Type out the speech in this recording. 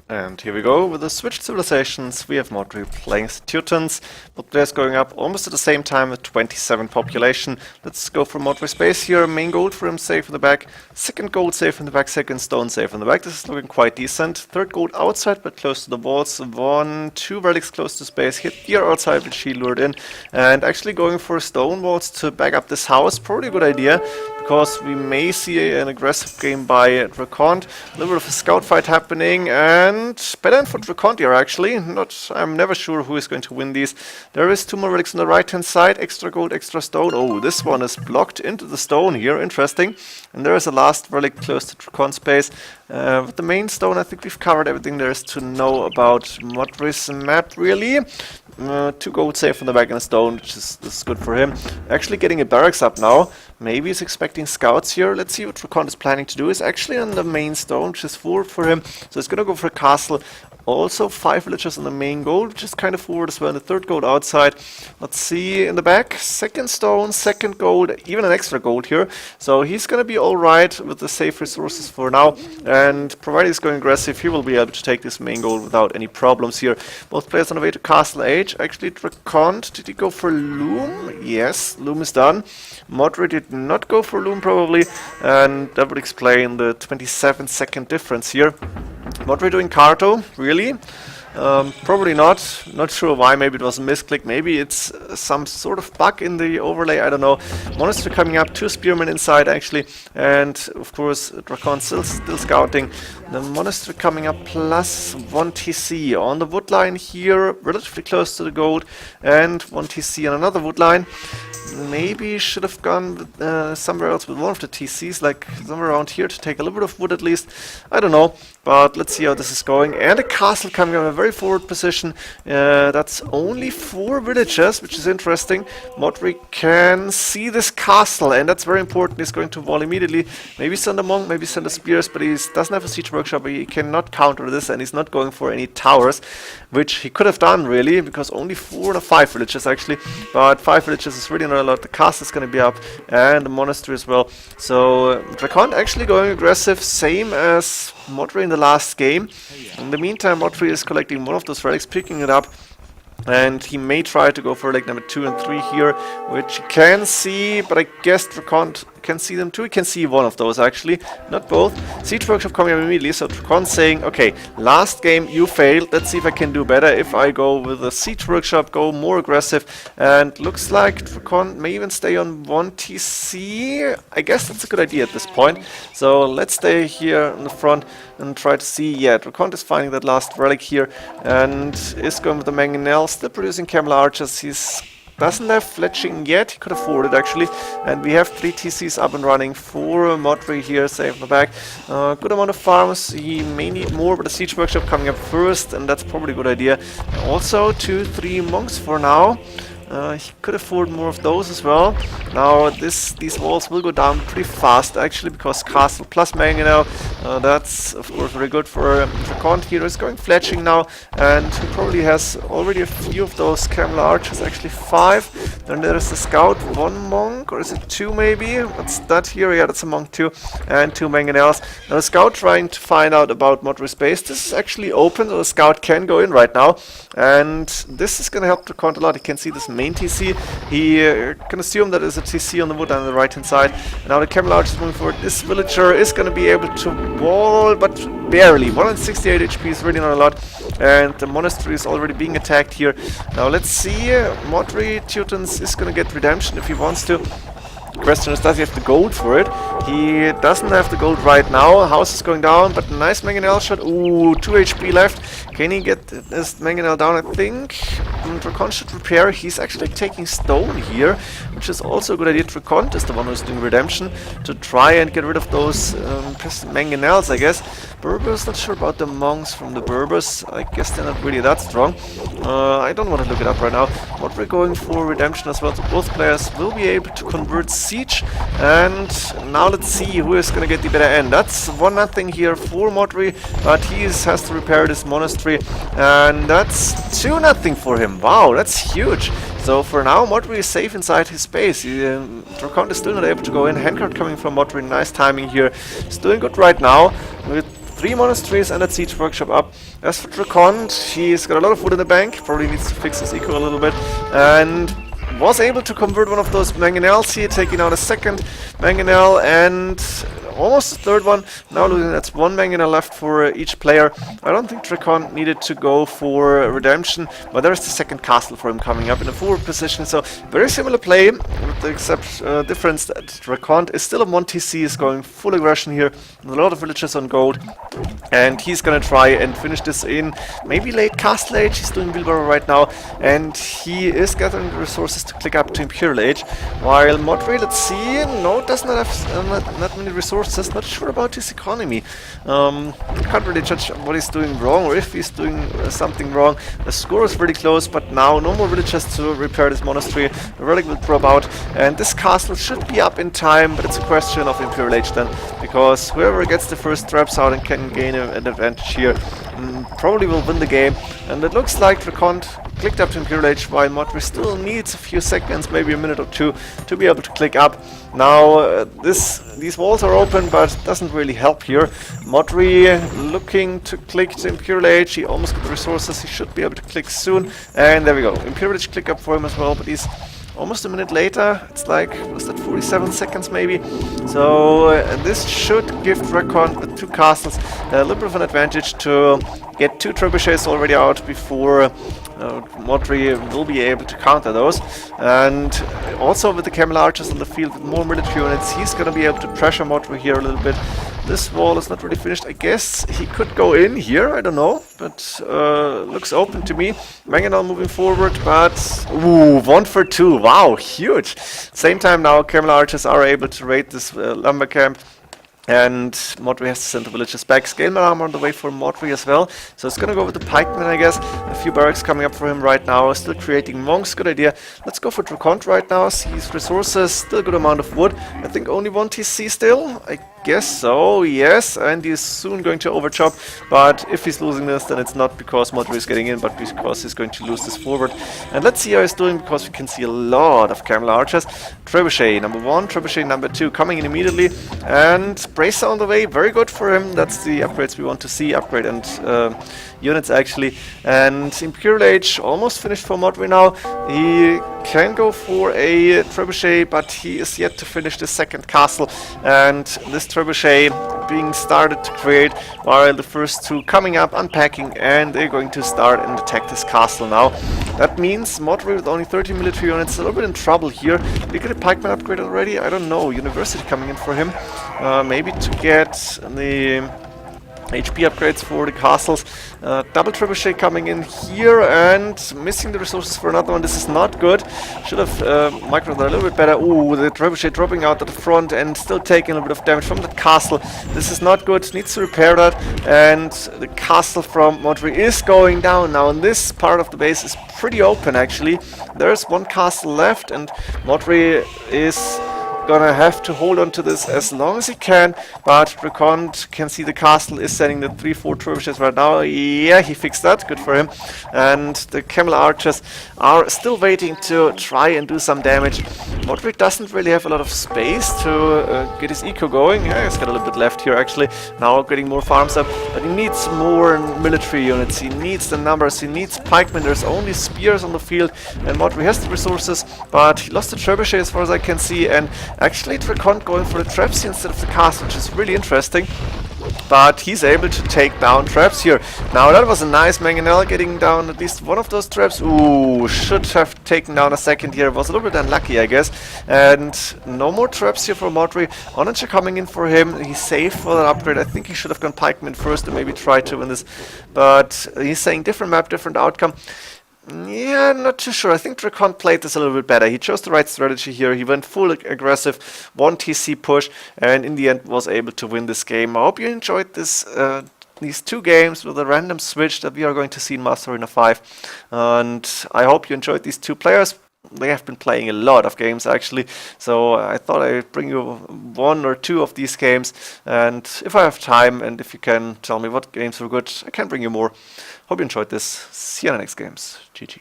And here we go with the switched civilizations. We have Modri playing the Teutons. Both players going up almost at the same time with 27 population. Let's go for Modri's base here. Main gold for him, safe in the back. Second gold safe in the back. Second stone safe in the back. This is looking quite decent. Third gold outside but close to the walls. Two relics close to space. Hit here outside which he lured in. And actually going for stone walls to back up this house. Probably a good idea, because we may see an aggressive game by DraCoNT. A little bit of a scout fight happening, and better for DraCoNT here actually. I'm never sure who is going to win these. There is two more relics on the right hand side. Extra gold, extra stone. Oh, this one is blocked into the stone here. Interesting. And there is a last relic close to DraCoNT space. With the main stone, I think we've covered everything there is to know about Modri's map really. 2 gold safe on the back and a stone, which is this is good for him. Actually getting a barracks up now. Maybe he's expecting scouts here. Let's see what DraCoNT is planning to do. Is actually on the main stone, which is forward for him. So he's gonna go for a castle. Also 5 villagers on the main gold, which is kind of forward as well. And the third gold outside. Let's see in the back. Second stone, second gold, even an extra gold here. So he's gonna be alright with the safe resources for now. And provided he's going aggressive, he will be able to take this main gold without any problems here. Both players on the way to Castle Age. Actually, DraCoNT, did he go for Loom? Yes, Loom is done. Modri did not go for Loom probably, and that would explain the 27-second difference here. Modri doing Carto, really? Probably not. Not sure why. Maybe it was a misclick. Maybe it's some sort of bug in the overlay. I don't know. Monastery coming up. 2 spearmen inside actually. And of course DraCoNT still scouting. The monastery coming up plus 1 TC on the wood line here. Relatively close to the gold. And 1 TC on another wood line. Maybe should have gone somewhere else with one of the TCs, like somewhere around here to take a little bit of wood at least. I don't know, but let's see how this is going. And a castle coming up in a very forward position. That's only 4 villagers, which is interesting. Modri can see this castle, and that's very important. He's going to wall immediately. Maybe send a monk, maybe send a spears, but he doesn't have a siege workshop. He cannot counter this, and he's not going for any towers, which he could have done really, because only 4 or 5 villagers actually. But 5 villagers is really not a lot. The castle is going to be up, and the monastery as well. So DraCoNT actually going aggressive, same as Modri in the last game. In the meantime, Modri is collecting one of those relics, picking it up. And he may try to go for relic number 2 and 3 here, which you can see, but I guess DraCoNT can see them too. He can see one of those actually, not both. Siege Workshop coming up immediately, so DraCoNT saying, okay, last game you failed, let's see if I can do better. If I go with a Siege Workshop, go more aggressive, and looks like DraCoNT may even stay on 1 TC. I guess that's a good idea at this point. So let's stay here in the front and try to see. Yeah, DraCoNT is finding that last relic here and is going with the Mangonel, still producing Camel Archers. He's doesn't have fletching yet, he could afford it actually, and we have 3 TCs up and running for Modri here, safe in the back. Good amount of farms, he may need more, but a siege workshop coming up first, and that's probably a good idea. Also 2-3 monks for now. He could afford more of those as well. Now these walls will go down pretty fast actually, because castle plus mangonel, that's of course very good for DraCoNT here. Is going fletching now, and he probably has already a few of those camel archers, actually 5. Then there is the scout, 1 monk, or is it 2 maybe? What's that here? Yeah, that's a monk too, and 2 mangonels. Now the scout trying to find out about Modri's base. This is actually open, so the scout can go in right now, and this is going to help DraCoNT a lot. He can see this main TC. He can assume that there's a TC on the wood on the right hand side. And now the camel archer is moving forward. This villager is going to be able to wall, but barely. 168 HP is really not a lot. And the monastery is already being attacked here. Now let's see. Modri Teutons is going to get redemption if he wants to. Question is, does he have the gold for it? He doesn't have the gold right now. House is going down, but nice mangonel shot. Ooh, 2 HP left. Can he get this mangonel down? I think DraCoNT should repair. He's actually taking stone here, which is also a good idea. DraCoNT is the one who's doing redemption to try and get rid of those mangonels, I guess. Berbers, not sure about the monks from the Berbers. I guess they're not really that strong. I don't want to look it up right now. Modri going for redemption as well, so both players will be able to convert siege. And now let's see who is going to get the better end. That's 1-0 here for Modri, but he has to repair this monastery, and that's 2-0 for him. Wow, that's huge. So for now, Modri is safe inside his space. DraCoNT is still not able to go in. Handcart coming from Modri, nice timing here. He's doing good right now with 3 monasteries and a siege workshop up. As for DraCoNT, he's got a lot of wood in the bank, probably needs to fix his eco a little bit, and was able to convert one of those mangonels here, taking out a second mangonel and almost the third one. Now losing, that's 1 mangonel left for each player. I don't think DraCoNT needed to go for redemption, but there's the second castle for him coming up in a forward position. So very similar play, with the difference that DraCoNT is still a 1TC, is going full aggression here, with a lot of villagers on gold, and he's gonna try and finish this in maybe late castle age. He's doing Berbers right now, and he is gathering the resources to click up to Imperial Age, while Modri, let's see, no, does not have not many resources. Not sure about his economy. Can't really judge what he's doing wrong or if he's doing something wrong. The score is really close, but now no more villagers to repair this monastery. The relic will drop out, and this castle should be up in time, but it's a question of Imperial Age then, because whoever gets the first traps out and can gain an advantage here probably will win the game. And it looks like DraCoNT clicked up to Imperial Age, while Modri still needs a few seconds, maybe a minute or two, to be able to click up. Now these walls are open, but it doesn't really help here. Modri looking to click to Imperial Age. He almost got the resources. He should be able to click soon. And there we go. Imperial Age click up for him as well, but he's almost a minute later. It's like, was that 47 seconds maybe? So this should give DraCoNT with 2 castles a little bit of an advantage to get 2 trebuchets already out before Modri will be able to counter those. And also with the camel archers on the field with more military units, he's going to be able to pressure Modri here a little bit. This wall is not really finished. I guess he could go in here, I don't know, but looks open to me. Mangonel moving forward, but ooh, 1 for 2, wow, huge. Same time now, camel archers are able to raid this lumber camp, and Modri has to send the villagers back. Scale mail armor on the way for Modri as well. So it's gonna go with the pikemen, I guess. A few barracks coming up for him right now. Still creating monks, good idea. Let's go for DraCoNT right now. See his resources, still good amount of wood. I think only 1 TC still. I guess so, yes. And he's soon going to overchop. But if he's losing this, then it's not because Modri is getting in, but because he's going to lose this forward. And let's see how he's doing, because we can see a lot of camel archers. Trebuchet number 1, Trebuchet number 2 coming in immediately. And Bracer on the way, very good for him. That's the upgrades we want to see, upgrade and units actually. And Imperial Age almost finished for Modri now. He can go for a trebuchet, but he is yet to finish the second castle. And this trebuchet being started to create, while the first 2 coming up, unpacking, and they're going to start and attack this castle now. That means Modri with only 30 military units, a little bit in trouble here. Did he get a pikeman upgrade already? I don't know. University coming in for him. Maybe to get the HP upgrades for the castles. Double trebuchet coming in here and missing the resources for another one. This is not good. Should have microed a little bit better. Ooh, the trebuchet dropping out at the front and still taking a little bit of damage from that castle. This is not good. Needs to repair that. And the castle from Modri is going down now. And this part of the base is pretty open actually. There's 1 castle left, and Modri is gonna have to hold on to this as long as he can, but DraCoNT can see the castle is sending the 3-4 trebuchets right now. Yeah, he fixed that, good for him. And the camel archers are still waiting to try and do some damage. Modri doesn't really have a lot of space to get his eco going. Yeah, he's got a little bit left here actually, now getting more farms up, but he needs more military units, he needs the numbers, he needs pikemen. There's only spears on the field, and Modri has the resources, but he lost the trebuchet as far as I can see, and actually DraCoNT going for the traps instead of the castle, which is really interesting. But he's able to take down traps here. Now that was a nice mangonel, getting down at least one of those traps. Ooh, should have taken down a second here. Was a little bit unlucky, I guess. And no more traps here for Modri. Onager coming in for him. He's safe for that upgrade. I think he should have gone pikeman first and maybe try to win this. But he's saying different map, different outcome. Yeah, not too sure. I think DraCoNT played this a little bit better. He chose the right strategy here. He went full aggressive, 1 TC push, and in the end was able to win this game. I hope you enjoyed this these 2 games with a random switch that we are going to see in Master Arena 5. And I hope you enjoyed these 2 players. They have been playing a lot of games actually, so I thought I'd bring you 1 or 2 of these games, and if I have time and if you can tell me what games were good, I can bring you more. Hope you enjoyed this. See you in the next games. GG.